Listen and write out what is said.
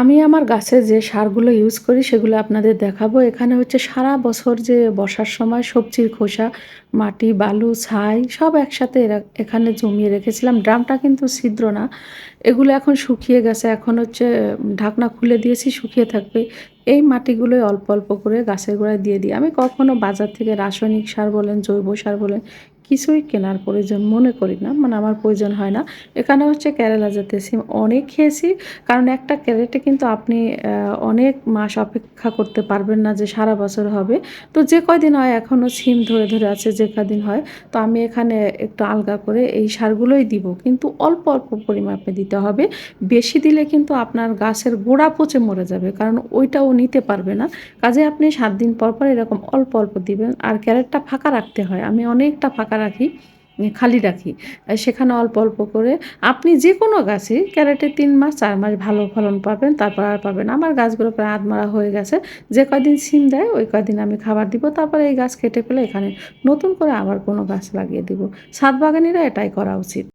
আমি আমার গাছে যে সারগুলো ইউজ করি সেগুলো আপনাদের দেখাবো। এখানে হচ্ছে সারা বছর যে বর্ষার সময় সবজির খোসা, মাটি, বালু, ছাই সব একসাথে এখানে জমিয়ে রেখেছিলাম। ড্রামটা কিন্তু ছিদ্র না। এগুলো এখন শুকিয়ে গেছে। এখন হচ্ছে ঢাকনা খুলে দিয়েছি, শুকিয়ে থাকবে। এই মাটিগুলোই অল্প, অল্প করে গাছের গোড়ায় দিয়ে দিই। আমি কখনো বাজার থেকে রাসায়নিক সার বলেন, জৈব সার বলেন কিছুই কেনার প্রয়োজন মনে করি না। মানে আমার প্রয়োজন হয় না। এখানে হচ্ছে কেরালা জাতের সিম অনেক খেয়েছি। কারণ একটা ক্যারেটে কিন্তু আপনি অনেক মাস অপেক্ষা করতে পারবেন না যে সারা বছর হবে। তো যে কয়দিন হয় এখনো সিম ধরে, ধরে আছে যে কদিন হয়। তো আমি এখানে একটু আলগা করে এই সারগুলোই দিব। কিন্তু অল্প, অল্প পরিমাপে দিতে হবে। বেশি দিলে কিন্তু আপনার গাছের গোড়া পচে মরে যাবে। কারণ ওইটা ও নিতে পারবে না। কাজেই আপনি ৭ দিন পর, পর এরকম অল্প, অল্প দিবেন। আর ক্যারেটটা ফাঁকা রাখতে হয়। আমি অনেকটা ফাঁকা রাখি, খালি রাখি। সেখানে অল্প, অল্প করে আপনি যেকোনো গাছই ক্যারেটে ৩ মাস ৪ মাস ভালো ফলন পাবেন, তারপর আর পাবেন না। আমার গাছগুলো প্রায় আধমরা হয়ে গেছে। যে কয়দিন সিম দেয় ওই কয়দিন আমি খাবার দিব। তারপরে এই গাছ কেটে ফেলে এখানে নতুন করে আবার কোনো গাছ লাগিয়ে দিব। ছাদ বাগানিরা এটাই করা উচিত।